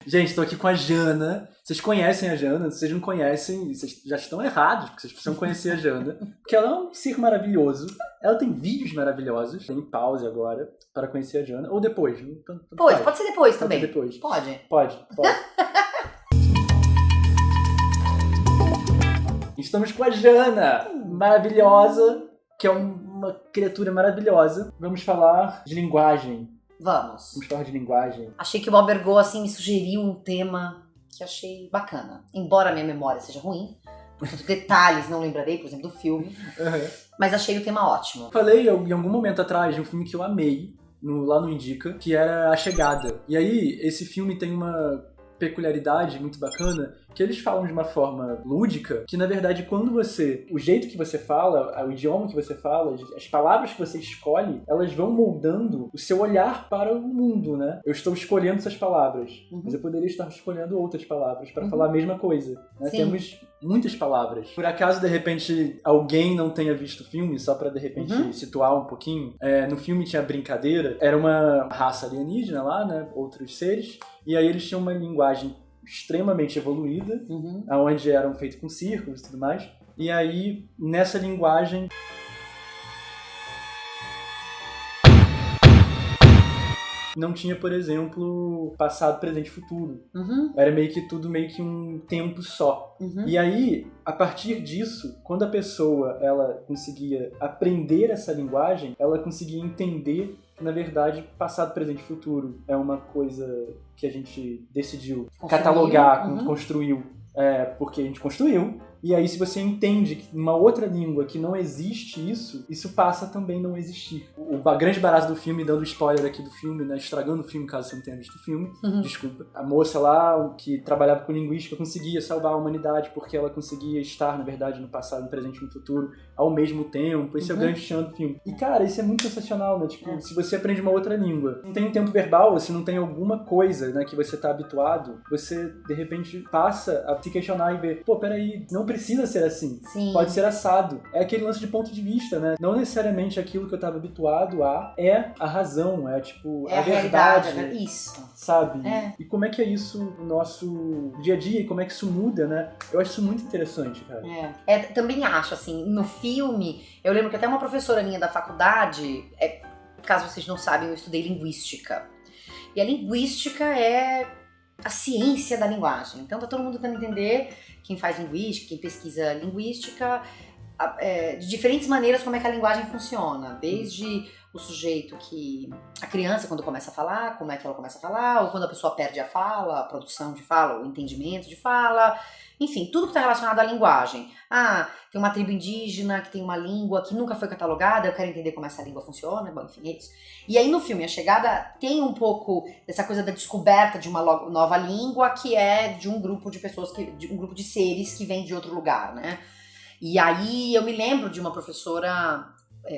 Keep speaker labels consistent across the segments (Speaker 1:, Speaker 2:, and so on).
Speaker 1: Gente, tô aqui com a Jana. Vocês conhecem a Jana? Se vocês não conhecem, vocês já estão errados, porque vocês precisam conhecer a Jana. Porque ela é um ser maravilhoso. Ela tem vídeos maravilhosos. Tem pause agora para conhecer a Jana. Ou depois.
Speaker 2: Pode ser depois também.
Speaker 1: Pode ser depois.
Speaker 2: Pode.
Speaker 1: Estamos com a Jana, maravilhosa, que é uma criatura maravilhosa. Vamos falar de linguagem.
Speaker 2: Vamos
Speaker 1: falar de linguagem.
Speaker 2: Achei que o Bob Ergo, assim, me sugeriu um tema que achei bacana. Embora a minha memória seja ruim, portanto, detalhes não lembrarei, por exemplo, do filme. Mas achei o tema ótimo.
Speaker 1: Falei em algum momento atrás de um filme que eu amei, lá no Indica, que era A Chegada. E aí, esse filme tem uma peculiaridade muito bacana, que eles falam de uma forma lúdica, que na verdade o jeito que você fala, o idioma que você fala, as palavras que você escolhe, elas vão moldando o seu olhar para o mundo, né? Eu estou escolhendo essas palavras, mas eu poderia estar escolhendo outras palavras para falar a mesma coisa, né? Temos muitas palavras. Por acaso, de repente, alguém não tenha visto o filme, só para de repente situar um pouquinho, no filme tinha brincadeira, era uma raça alienígena lá, né? Outros seres, e aí eles tinham uma linguagem extremamente evoluída, onde eram feitos com círculos e tudo mais. E aí, nessa linguagem, não tinha, por exemplo, passado, presente e futuro. Era tudo meio que um tempo só. E aí, a partir disso, quando a pessoa ela conseguia aprender essa linguagem, ela conseguia entender que, na verdade, passado, presente e futuro é uma coisa que a gente decidiu catalogar, construiu, porque a gente construiu. E aí, se você entende que numa outra língua que não existe isso passa a também não existir. O grande barato do filme, dando spoiler aqui do filme, né, estragando o filme caso você não tenha visto o filme, desculpa. A moça lá, que trabalhava com linguística, conseguia salvar a humanidade porque ela conseguia estar, na verdade, no passado, no presente e no futuro, ao mesmo tempo. Esse é o grande chão do filme. E, cara, isso é muito sensacional, né? Tipo, se você aprende uma outra língua, não tem um tempo verbal, se não tem alguma coisa, né, que você tá habituado, você, de repente, passa a se questionar e ver, pô, peraí, não precisa ser assim.
Speaker 2: Sim.
Speaker 1: Pode ser assado. É aquele lance de ponto de vista, né? Não necessariamente aquilo que eu tava habituado é a razão, tipo, a verdade.
Speaker 2: Isso.
Speaker 1: Sabe? E como é que é isso no nosso dia a dia e como é que isso muda, né? Eu acho isso muito interessante, cara.
Speaker 2: Também acho, assim, no filme, eu lembro que até uma professora minha da faculdade, caso vocês não sabem, eu estudei linguística. E a linguística é a ciência da linguagem. Então tá todo mundo tentando entender, quem faz linguística, quem pesquisa linguística, de diferentes maneiras como é que a linguagem funciona. Desde o sujeito a criança quando começa a falar, como é que ela começa a falar, ou quando a pessoa perde a fala, a produção de fala, o entendimento de fala, enfim, tudo que está relacionado à linguagem. Tem uma tribo indígena que tem uma língua que nunca foi catalogada, eu quero entender como essa língua funciona, bom, enfim, é isso. E aí no filme A Chegada tem um pouco dessa coisa da descoberta de uma nova língua que é de um grupo de pessoas, de um grupo de seres que vem de outro lugar, né? E aí eu me lembro de uma professora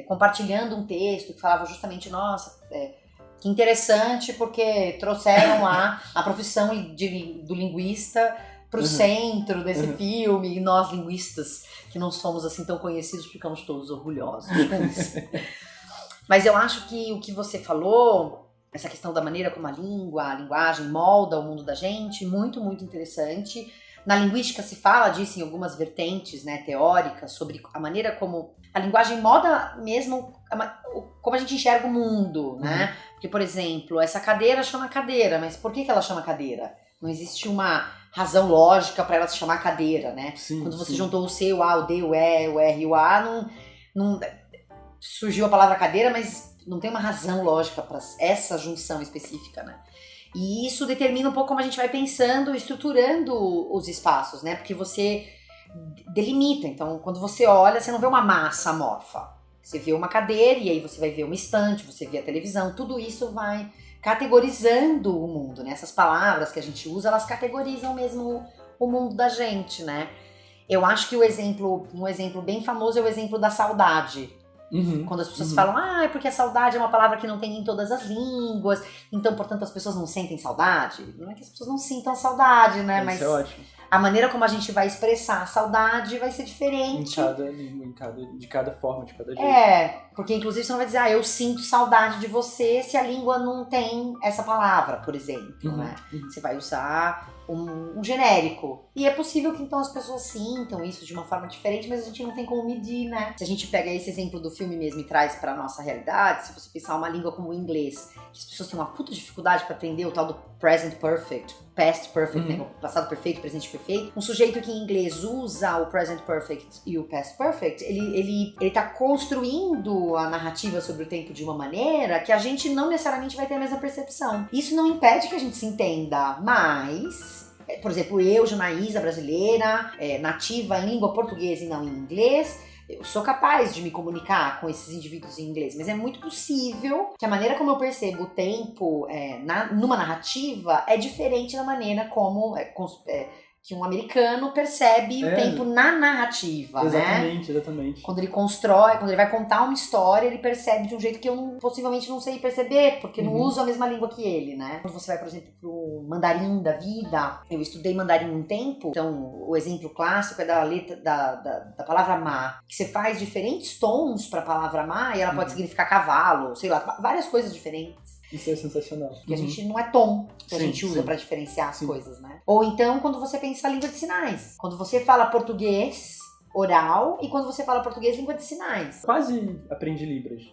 Speaker 2: compartilhando um texto que falava justamente, nossa, que interessante porque trouxeram lá a profissão do linguista pro centro desse filme, e nós linguistas, que não somos assim tão conhecidos, ficamos todos orgulhosos com isso. Mas eu acho que o que você falou, essa questão da maneira como a linguagem molda o mundo da gente, muito, muito interessante. Na linguística se fala disso em algumas vertentes, né, teóricas, sobre a maneira como a linguagem molda mesmo como a gente enxerga o mundo, né? Porque, por exemplo, essa cadeira chama cadeira, mas por que ela chama cadeira? Não existe uma razão lógica para ela se chamar cadeira, né? Quando você juntou o C, o A, o D, o E, o R e o A, não surgiu a palavra cadeira, mas não tem uma razão lógica para essa junção específica, né? E isso determina um pouco como a gente vai pensando, estruturando os espaços, né? Porque você delimita. Então, quando você olha, você não vê uma massa amorfa. Você vê uma cadeira e aí você vai ver uma estante, você vê a televisão. Tudo isso vai categorizando o mundo, né? Essas palavras que a gente usa, elas categorizam mesmo o mundo da gente, né? Eu acho que um exemplo bem famoso é o exemplo da saudade. Quando as pessoas falam, é porque a saudade é uma palavra que não tem em todas as línguas, então, portanto, as pessoas não sentem saudade. Não é que as pessoas não sintam saudade, né? Mas
Speaker 1: é ótimo.
Speaker 2: A maneira como a gente vai expressar a saudade vai ser diferente.
Speaker 1: Em cada língua, de cada forma, de cada jeito.
Speaker 2: Porque, inclusive, você não vai dizer, eu sinto saudade de você se a língua não tem essa palavra, por exemplo, né? Você vai usar um genérico. E é possível que, então, as pessoas sintam isso de uma forma diferente, mas a gente não tem como medir, né? Se a gente pega esse exemplo do filme mesmo e traz pra nossa realidade, se você pensar uma língua como o inglês, que as pessoas têm uma puta dificuldade pra aprender o tal do present perfect, past perfect, né? O passado perfeito, presente perfeito. Um sujeito que em inglês usa o present perfect e o past perfect, ele tá construindo a narrativa sobre o tempo de uma maneira que a gente não necessariamente vai ter a mesma percepção. Isso não impede que a gente se entenda, mas... Por exemplo, eu, Janaísa, brasileira, nativa em língua portuguesa e não em inglês, eu sou capaz de me comunicar com esses indivíduos em inglês, mas é muito possível que a maneira como eu percebo o tempo numa narrativa é diferente da maneira como que um americano percebe o tempo na narrativa,
Speaker 1: exatamente,
Speaker 2: né?
Speaker 1: Exatamente.
Speaker 2: Quando ele constrói, quando ele vai contar uma história, ele percebe de um jeito que eu possivelmente não sei perceber, porque não uso a mesma língua que ele, né? Quando você vai, por exemplo, pro mandarim da vida, eu estudei mandarim um tempo, então o exemplo clássico é da letra da palavra ma, que você faz diferentes tons pra palavra ma e ela pode significar cavalo, sei lá, várias coisas diferentes.
Speaker 1: Isso é sensacional.
Speaker 2: Porque a gente não é tom que a gente usa pra diferenciar as coisas, né? Ou então, quando você pensa a língua de sinais. Quando você fala português oral e quando você fala português, língua de sinais.
Speaker 1: Quase aprendi Libras.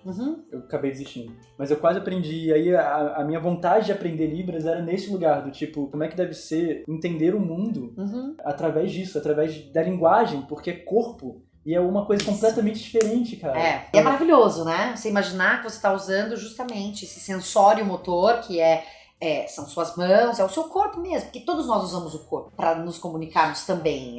Speaker 1: Eu acabei desistindo. Mas eu quase aprendi. E aí a minha vontade de aprender Libras era nesse lugar, do tipo, como é que deve ser entender o mundo através disso, através da linguagem, porque é corpo. E é uma coisa completamente diferente, cara.
Speaker 2: E é maravilhoso, né? Você imaginar que você está usando justamente esse sensório motor, que são suas mãos, é o seu corpo mesmo. Porque todos nós usamos o corpo para nos comunicarmos também.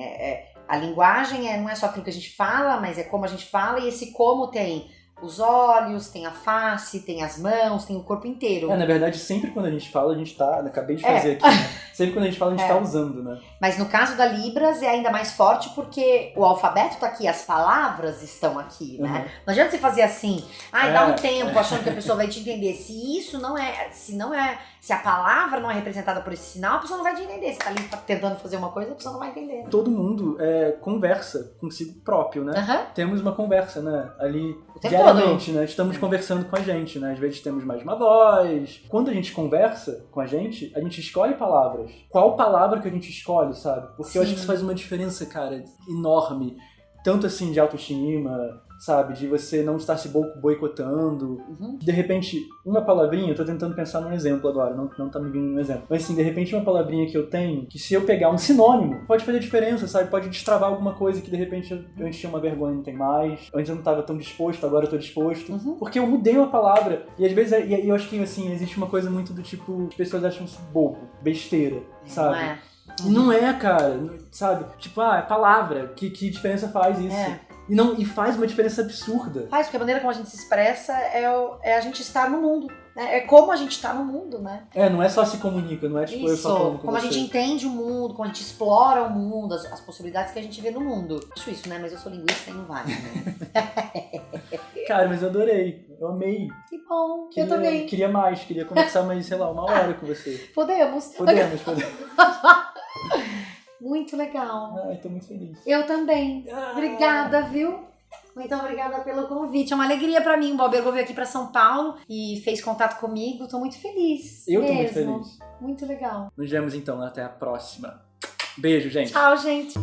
Speaker 2: A linguagem não é só aquilo que a gente fala, mas é como a gente fala. E esse como tem os olhos, tem a face, tem as mãos, tem o corpo inteiro.
Speaker 1: Na verdade, sempre quando a gente fala, a gente tá... Acabei de fazer aqui, né? Sempre quando a gente fala, a gente tá usando, né?
Speaker 2: Mas no caso da Libras é ainda mais forte porque o alfabeto tá aqui, as palavras estão aqui, né? Não adianta você fazer assim, dá um tempo achando que a pessoa vai te entender. Se a palavra não é representada por esse sinal, a pessoa não vai te entender. Você tá ali tentando fazer uma coisa, a pessoa não vai entender.
Speaker 1: Todo mundo conversa consigo próprio, né? Temos uma conversa, né? Ali diariamente, né? Estamos conversando com a gente, né? Às vezes temos mais uma voz. Quando a gente conversa com a gente escolhe palavras. Qual palavra que a gente escolhe, sabe? Porque eu acho que isso faz uma diferença, cara, enorme. Tanto assim de autoestima, sabe? De você não estar se boicotando. De repente, uma palavrinha, eu tô tentando pensar num exemplo agora, não tá me vindo um exemplo. Mas assim, de repente uma palavrinha que eu tenho, que se eu pegar um sinônimo, pode fazer diferença, sabe? Pode destravar alguma coisa que de repente eu antes tinha uma vergonha e não tem mais. Antes eu não tava tão disposto, agora eu tô disposto. Porque eu mudei uma palavra. E às vezes, eu acho que assim, existe uma coisa muito do tipo, as pessoas acham isso bobo, besteira, sabe? Não é, cara, sabe? Tipo, é palavra, que diferença faz isso? E faz uma diferença absurda.
Speaker 2: Faz, porque a maneira como a gente se expressa é a gente estar no mundo. Né? É como a gente está no mundo, né?
Speaker 1: Não é só se comunica, não é tipo eu só falando com
Speaker 2: como
Speaker 1: você.
Speaker 2: A gente entende o mundo, como a gente explora o mundo, as possibilidades que a gente vê no mundo. Acho isso, né? Mas eu sou linguista e não vale, né?
Speaker 1: Cara, mas eu adorei. Eu amei.
Speaker 2: Que bom, eu também.
Speaker 1: Queria mais, queria conversar mais, sei lá, uma hora com você.
Speaker 2: Podemos. Muito legal.
Speaker 1: Tô muito feliz.
Speaker 2: Eu também. Obrigada, viu? Muito obrigada pelo convite. É uma alegria pra mim. O Balbergo veio aqui pra São Paulo e fez contato comigo. Tô muito feliz.
Speaker 1: Eu tô muito feliz.
Speaker 2: Muito legal.
Speaker 1: Nos vemos então. Até a próxima. Beijo, gente.
Speaker 2: Tchau, gente.